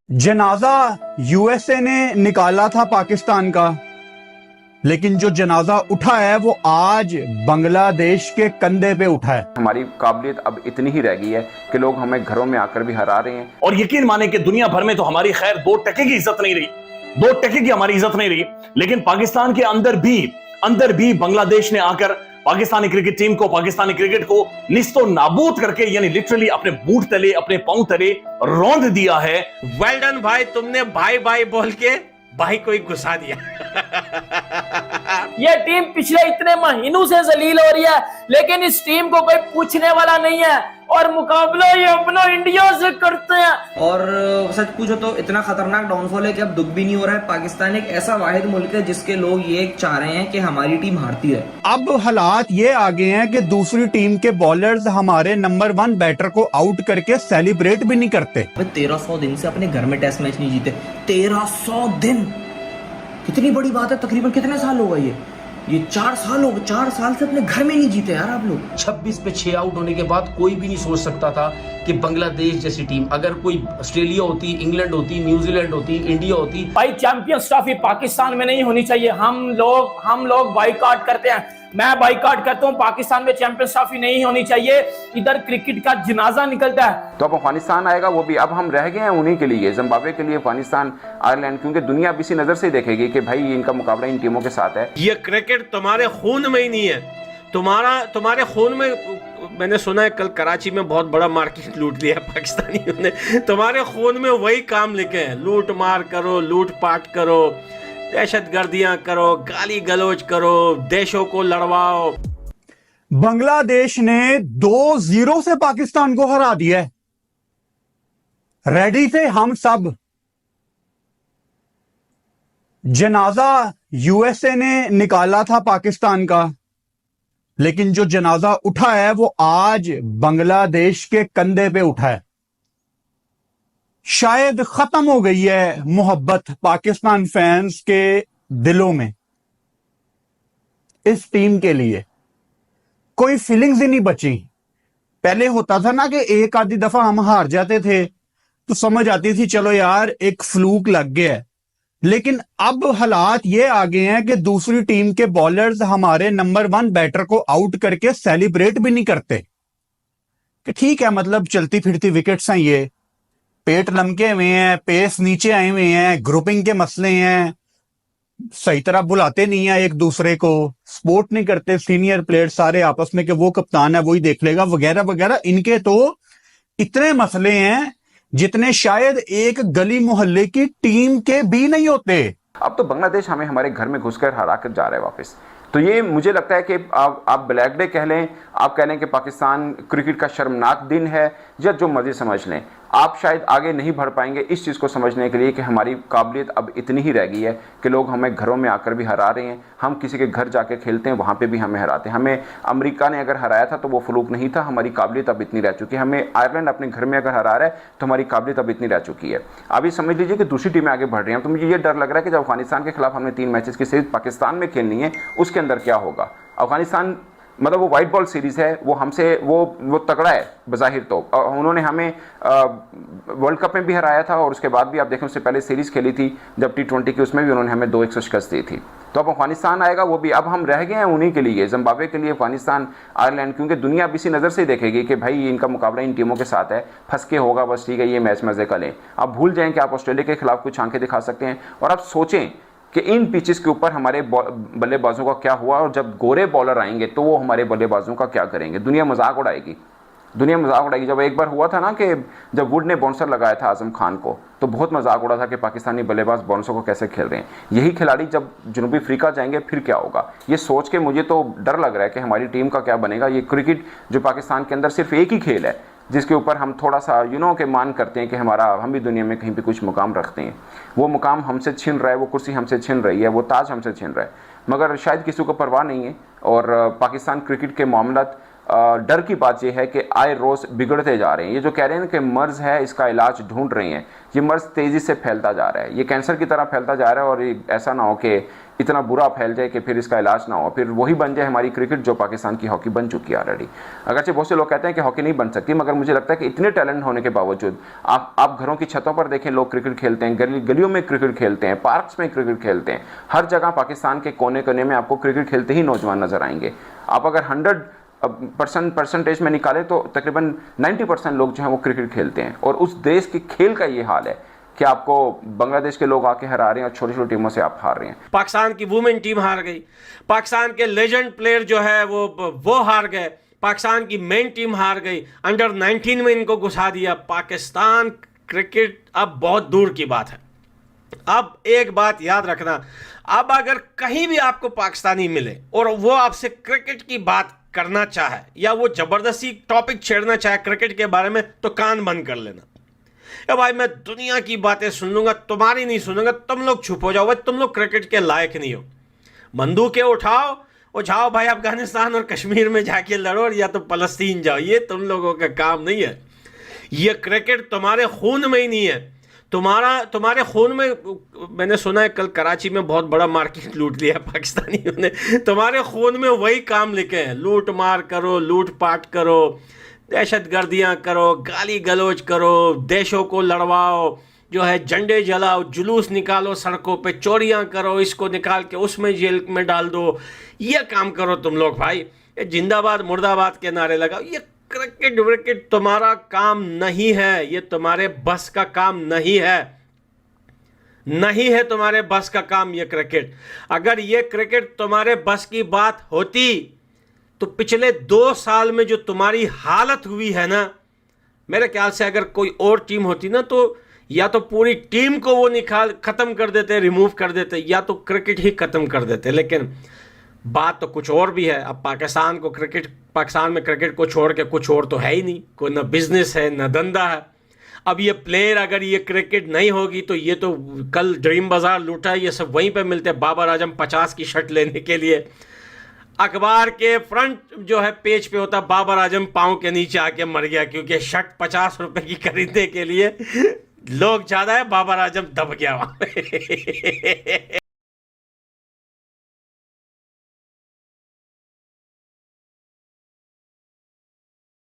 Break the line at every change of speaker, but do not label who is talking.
जनाजा यूएसए ने निकाला था पाकिस्तान का, लेकिन जो जनाजा उठा है वो आज बांग्लादेश के कंधे पे उठा है।
हमारी काबिलियत अब इतनी ही रह गई है कि लोग हमें घरों में आकर भी हरा रहे हैं।
और यकीन माने कि दुनिया भर में तो हमारी खैर 2% की इज्जत नहीं रही, 2% की हमारी इज्जत नहीं रही, लेकिन पाकिस्तान के अंदर भी बांग्लादेश ने आकर पाकिस्तानी क्रिकेट टीम को, पाकिस्तानी क्रिकेट को निस्तो नाबूद करके, यानी लिटरली अपने बूट तले, अपने पांव तले रौंद दिया है।
वेल डन भाई, तुमने भाई भाई बोल के भाई को ही घुसा दिया।
ये टीम पिछले इतने महीनों से जलील हो रही है, लेकिन इस टीम को कोई पूछने वाला नहीं है और मुकाबला ये अपना इंडिया से करते हैं।
और सच पूछो तो इतना खतरनाक डाउनफॉल है कि अब दुख भी नहीं हो रहा है। पाकिस्तान एक ऐसा वाहिद मुल्क है जिसके लोग ये चाह रहे हैं कि हमारी टीम हारती है।
अब हालात ये आ गए हैं कि दूसरी टीम के बॉलर्स हमारे नंबर 1 बैटर को आउट करके सेलिब्रेट भी नहीं करते।
1300 दिन से अपने घर में टेस्ट मैच नहीं जीते। 1300 दिन कितनी बड़ी बात है। तकरीबन कितने साल हो गए ये 4 साल हो गए। 4 साल से अपने घर में नहीं जीते यार आप लोग।
26 पे 6 आउट होने के बाद कोई भी नहीं सोच सकता था कि बांग्लादेश जैसी टीम, अगर कोई ऑस्ट्रेलिया होती, इंग्लैंड होती, न्यूजीलैंड होती, इंडिया होती।
भाई चैंपियंस ट्रॉफी पाकिस्तान में नहीं होनी चाहिए। हम लोग बाइकआउट करते हैं, मैं बाइकआउट करता हूँ। पाकिस्तान में चैंपियंस ट्रॉफी नहीं होनी चाहिए। इधर क्रिकेट का जनाजा निकलता है।
तो अब अफगानिस्तान आएगा, वो भी अब हम रह गए हैं उन्हीं के लिए, जिम्बाब्वे के लिए, अफगानिस्तान, आयरलैंड, क्योंकि दुनिया अब इसी नजर से देखेगी कि भाई इनका मुकाबला इन टीमों के साथ है।
ये क्रिकेट तुम्हारे खून में ही नहीं है, तुम्हारे खून में। मैंने सुना है कल कराची में बहुत बड़ा मार्केट लूट लिया पाकिस्तानियों ने। तुम्हारे खून में वही काम लिखे हैं, लूट मार करो, लूट पाट करो, दहशतगर्दियां करो, गाली गलौज करो, देशों को लड़वाओ।
बांग्लादेश ने 2-0 से पाकिस्तान को हरा दिया है। रेडी थे हम सब। जनाजा यूएसए ने निकाला था पाकिस्तान का, लेकिन जो जनाजा उठा है वो आज बांग्लादेश के कंधे पे उठा है। शायद खत्म हो गई है मोहब्बत पाकिस्तान फैंस के दिलों में इस टीम के लिए। कोई फीलिंग्स ही नहीं बची। पहले होता था ना कि एक आधी दफा हम हार जाते थे तो समझ आती थी चलो यार एक फ्लूक लग गया है, लेकिन अब हालात ये आ गए हैं कि दूसरी टीम के बॉलर्स हमारे नंबर 1 बैटर को आउट करके सेलिब्रेट भी नहीं करते कि ठीक है, मतलब चलती फिरती विकेट्स हैं, ये पेट लमके हुए हैं, पेस नीचे आए हुए हैं, ग्रुपिंग के मसले हैं, सही तरह बुलाते नहीं है एक दूसरे को, सपोर्ट नहीं करते सीनियर प्लेयर सारे आपस में कि वो कप्तान है वही देख लेगा वगैरह वगैरह। इनके तो इतने मसले हैं जितने शायद एक गली मोहल्ले की टीम के भी नहीं होते।
अब तो बांग्लादेश हमें हमारे घर में घुसकर हरा कर जा रहा है वापस। तो ये मुझे लगता है कि आप ब्लैक डे कह लें, आप कह लें कि पाकिस्तान क्रिकेट का शर्मनाक दिन है, या जो मर्जी समझ लें, आप शायद आगे नहीं बढ़ पाएंगे इस चीज़ को समझने के लिए कि हमारी काबिलियत अब इतनी ही रह गई है कि लोग हमें घरों में आकर भी हरा रहे हैं। हम किसी के घर जाके खेलते हैं, वहाँ पे भी हमें हराते हैं। हमें अमेरिका ने अगर हराया था तो वो फ्लूक नहीं था। हमारी काबिलियत अब इतनी रह चुकी है। हमें आयरलैंड अपने घर में अगर हरा रहा है तो हमारी काबिलियत अब इतनी रह चुकी है। अब ये समझ लीजिए कि दूसरी टीमें आगे बढ़ रही हैं। तो मुझे ये डर लग रहा है कि जब अफगानिस्तान के खिलाफ हमने 3 मैचेस की सीरीज पाकिस्तान में खेलनी है, उसके अंदर क्या होगा। अफगानिस्तान मतलब वो वाइट बॉल सीरीज है, वो हमसे वो तगड़ा है बज़ाहिर तो। उन्होंने हमें वर्ल्ड कप में भी हराया था, और उसके बाद भी आप देखें उससे पहले सीरीज खेली थी जब T20 की, उसमें भी उन्होंने हमें 2-1 से शिकस्त दी थी। तो अब अफगानिस्तान आएगा, वो भी अब हम रह गए हैं उन्हीं के लिए, जिम्बाब्वे के लिए, अफगानिस्तान, आयरलैंड, क्योंकि दुनिया अब इसी नज़र से देखेगी कि भाई इनका मुकाबला इन टीमों के साथ है। फंस के होगा बस, ठीक है, ये मैच मजे का लें। आप भूल जाएं कि आप ऑस्ट्रेलिया के खिलाफ कुछ आंखें दिखा सकते हैं, और आप सोचें कि इन पिचेस के ऊपर हमारे बल्लेबाजों का क्या हुआ, और जब गोरे बॉलर आएंगे तो वो हमारे बल्लेबाजों का क्या करेंगे। दुनिया मजाक उड़ाएगी। जब एक बार हुआ था ना कि जब वुड ने बाउंसर लगाया था आजम खान को, तो बहुत मजाक उड़ा था कि पाकिस्तानी बल्लेबाज बाउंसर को कैसे खेल रहे हैं। यही खिलाड़ी जब जनूबी अफ्रीका जाएंगे फिर क्या होगा। ये सोच के मुझे तो डर लग रहा है कि हमारी टीम का क्या बनेगा। ये क्रिकेट जो पाकिस्तान के अंदर सिर्फ एक ही खेल है जिसके ऊपर हम थोड़ा सा के मान करते हैं कि हम भी दुनिया में कहीं पे कुछ मुकाम रखते हैं, वो मुकाम हमसे छिन रहा है, वो कुर्सी हमसे छिन रही है, वो ताज हमसे छिन रहा है, मगर शायद किसी को परवाह नहीं है। और पाकिस्तान क्रिकेट के मामला डर की बात यह है कि आए रोज़ बिगड़ते जा रहे हैं। ये जो कह रहे हैं कि मर्ज़ है, इसका इलाज ढूंढ रहे हैं, ये मर्ज़ तेज़ी से फैलता जा रहा है, ये कैंसर की तरह फैलता जा रहा है। और ऐसा ना हो कि इतना बुरा फैल जाए कि फिर इसका इलाज ना हो, फिर वही बन जाए हमारी क्रिकेट जो पाकिस्तान की हॉकी बन चुकी है ऑलरेडी। अगरचे बहुत से लोग कहते हैं कि हॉकी नहीं बन सकती, मगर मुझे लगता है कि इतने टैलेंट होने के बावजूद आप घरों की छतों पर देखें, लोग क्रिकेट खेलते हैं, गलियों में क्रिकेट खेलते हैं, पार्क्स में क्रिकेट खेलते हैं, हर जगह पाकिस्तान के कोने कोने में आपको क्रिकेट खेलते ही नौजवान नजर आएंगे। आप अगर 100% परसेंटेज में निकाले तो तकरीबन 90% लोग जो हैं वो क्रिकेट खेलते हैं। और उस देश के खेल का ये हाल है कि आपको बांग्लादेश के लोग आके हरा रहे हैं और छोटी छोटी टीमों से आप हार रहे हैं।
पाकिस्तान की वुमेन टीम हार गई, पाकिस्तान के लेजेंड प्लेयर जो है वो हार गए, पाकिस्तान की मेन टीम हार गई, अंडर 19 में इनको घुसा दिया। पाकिस्तान क्रिकेट अब बहुत दूर की बात है। अब एक बात याद रखना, अब अगर कहीं भी आपको पाकिस्तानी मिले और वो आपसे क्रिकेट की बात करना चाहे या वो जबरदस्ती टॉपिक छेड़ना चाहे क्रिकेट के बारे में, तो कान बंद कर लेना। ए भाई मैं दुनिया की बातें सुन लूंगा, तुम्हारी नहीं सुनूंगा, तुम लोग चुप हो जाओ भाई, तुम लोग क्रिकेट के लायक नहीं हो। बंदूकें उठाओ और जाओ भाई अफगानिस्तान और कश्मीर में जाके लड़ो, या तो फलस्तीन जाओ, ये तुम लोगों का काम नहीं है। ये क्रिकेट तुम्हारे खून में ही नहीं है, तुम्हारे खून में। मैंने सुना है कल कराची में बहुत बड़ा मार्केट लूट लिया पाकिस्तानियों ने। तुम्हारे खून में वही काम लिखे हैं, लूट मार करो, लूट पाट करो, दहशतगर्दियाँ करो, गाली गलौज करो, देशों को लड़वाओ, जो है झंडे जलाओ, जुलूस निकालो सड़कों पे, चोरियाँ करो, इसको निकाल के उसमें जेल में डाल दो, ये काम करो तुम लोग भाई। ये जिंदाबाद मुर्दाबाद के नारे लगाओ। ये क्रिकेट विकेट तुम्हारा काम नहीं है, ये तुम्हारे बस का काम नहीं है, नहीं है तुम्हारे बस का काम ये क्रिकेट। अगर ये क्रिकेट तुम्हारे बस की बात होती तो पिछले 2 साल में जो तुम्हारी हालत हुई है ना, मेरे ख्याल से अगर कोई और टीम होती ना, तो या तो पूरी टीम को वो खत्म कर देते, रिमूव कर देते, या तो क्रिकेट ही खत्म कर देते। लेकिन बात तो कुछ और भी है। अब पाकिस्तान में क्रिकेट को छोड़ के कुछ और तो है ही नहीं, कोई ना बिजनेस है ना धंधा है। अब ये प्लेयर अगर ये क्रिकेट नहीं होगी तो ये तो कल ड्रीम बाजार लूटा, ये सब वहीं पे मिलते। बाबर आजम 50 की शर्ट लेने के लिए अखबार के फ्रंट जो है पेज पे होता, बाबर आजम पाँव के नीचे आके मर गया, क्योंकि शर्ट 50 रुपए की खरीदने के लिए लोग ज्यादा है, बाबर आजम दब गया वहां पे।